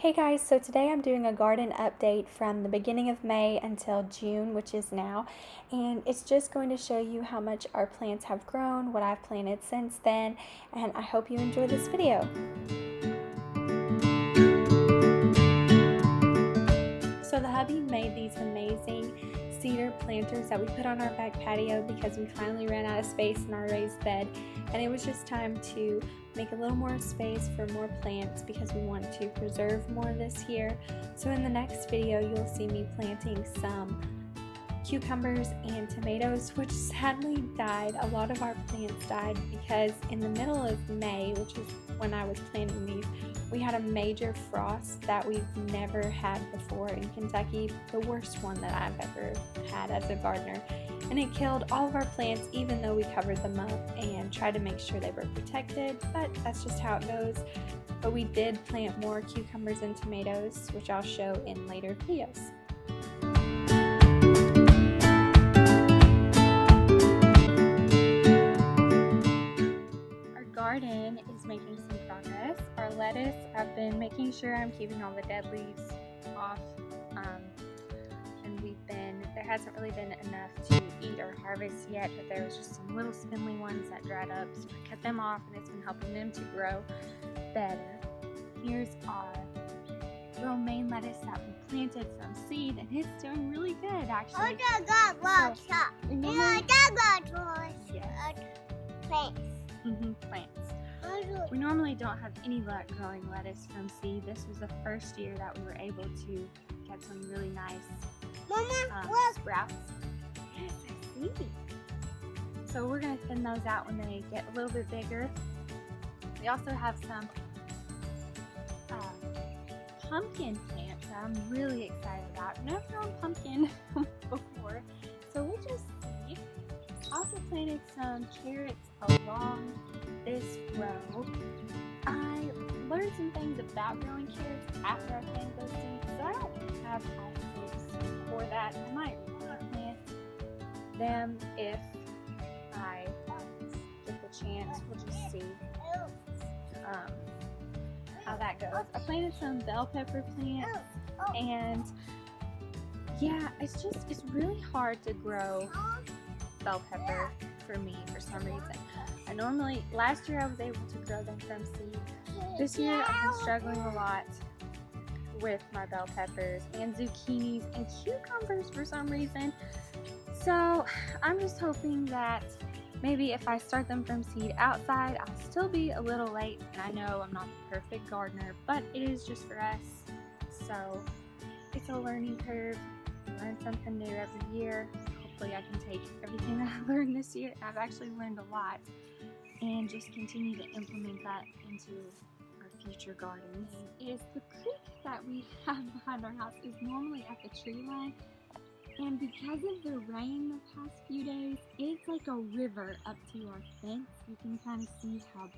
Hey guys, so today I'm doing a garden update from the beginning of May until June, which is now, and it's just going to show you how much our plants have grown, what I've planted since then, and I hope you enjoy this video. So the hubby made these amazing cedar planters that we put on our back patio because we finally ran out of space in our raised bed, and it was just time to make a little more space for more plants because we want to preserve more this year. So in the next video you'll see me planting some cucumbers and tomatoes, which sadly died. A lot of our plants died because in the middle of May, which is when I was planting these, we had a major frost that we've never had before in Kentucky, the worst one that I've ever had as a gardener. And it killed all of our plants even though we covered them up and tried to make sure they were protected, but that's just how it goes. But we did plant more cucumbers and tomatoes, which I'll show in later videos. Our garden is making some progress. Our lettuce, I've been making sure I'm keeping all the dead leaves off, and there hasn't really been enough to eat or harvest yet, but there was just some little spindly ones that dried up, so I cut them off and it's been helping them to grow better. Here's our romaine lettuce that we planted from seed, and it's doing really good actually. Plants. We normally don't have any luck growing lettuce from seed. This was the first year that we were able to get some really nice sprouts. Yes, I see. So we're going to thin those out when they get a little bit bigger. We also have some pumpkin plants that I'm really excited about. I've never grown pumpkin before, so we'll just see. I also planted some carrots along this row. I learned some things about growing carrots after I planted those seeds, so I don't have hopes for that. I might plant them if I get the chance. We'll just see how that goes. I planted some bell pepper plants, and yeah, it's really hard to grow bell pepper for me for some reason. Last year I was able to grow them from seed. This year I've been struggling a lot with my bell peppers and zucchinis and cucumbers for some reason. So I'm just hoping that maybe if I start them from seed outside, I'll still be a little late. And I know I'm not the perfect gardener, but it is just for us. So it's a learning curve. Learn something new every year. Hopefully I can take everything that I learned this year. I've actually learned a lot, and just continue to implement that into our future gardens. Is the creek that we have behind our house is normally at the tree line, and because of the rain the past few days, it's like a river up to our fence. You can kind of see how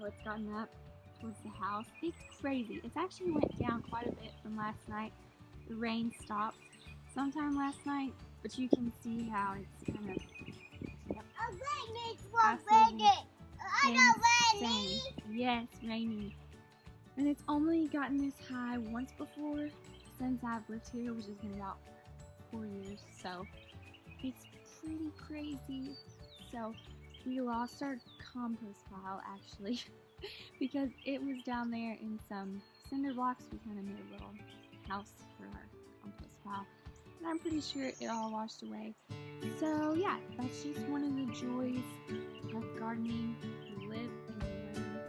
it's gotten up towards the house. It's crazy. It's actually went down quite a bit from last night. The rain stopped sometime last night, but you can see how it's kind of insane. Yes, rainy. And it's only gotten this high once before since I've lived here, which has been about 4 years, so it's pretty crazy. So we lost our compost pile actually because it was down there in some cinder blocks. We kind of made a little house for our compost pile, and I'm pretty sure it all washed away. So yeah, that's just one of the joys of gardening. We live and we learn.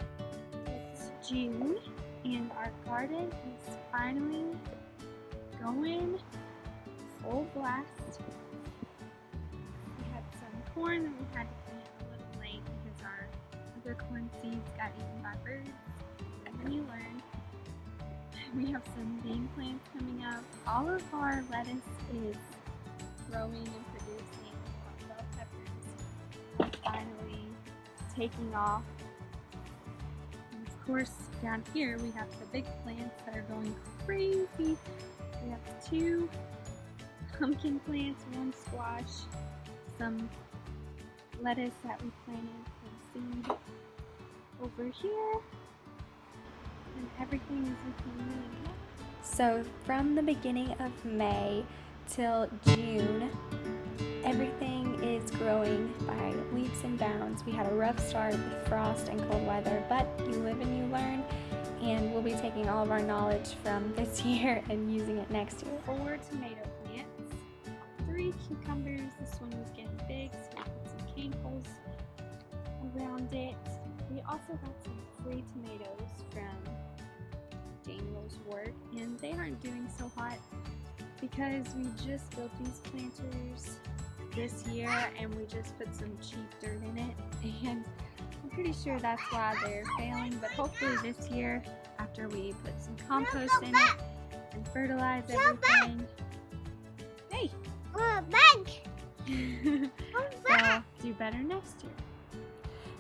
It's June, and our garden is finally going full blast. We had some corn that we had to plant a little late because our other corn seeds got eaten by birds, and then you learn. We have some bean plants coming up. All of our lettuce is growing and producing. Our bell peppers are finally taking off. And of course, down here we have the big plants that are going crazy. We have 2 pumpkin plants, 1 squash, some lettuce that we planted from seed over here. and everything is looking really good. So from the beginning of May till June, everything is growing by leaps and bounds. We had a rough start with frost and cold weather, but you live and you learn, and we'll be taking all of our knowledge from this year and using it next year. 4 tomato plants, 3 cucumbers. This one was getting big, so we put some cane poles around it. We also got some free tomatoes from Daniel's work, and they aren't doing so hot because we just built these planters this year and we just put some cheap dirt in it, and I'm pretty sure that's why they're failing. But hopefully this year, after we put some compost in it and fertilize everything, hey, they'll do better next year.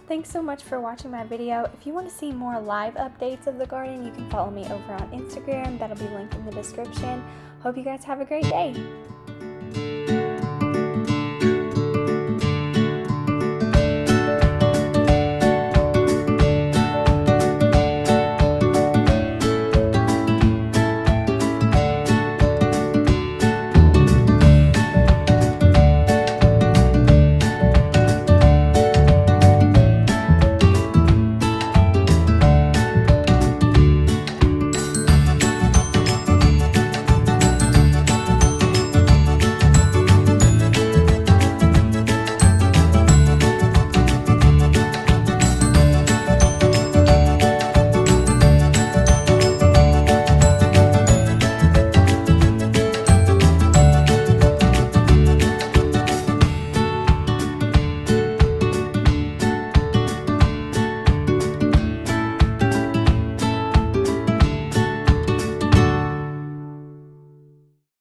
Thanks so much for watching my video. If you want to see more live updates of the garden, you can follow me over on Instagram. That'll be linked in the description. Hope you guys have a great day.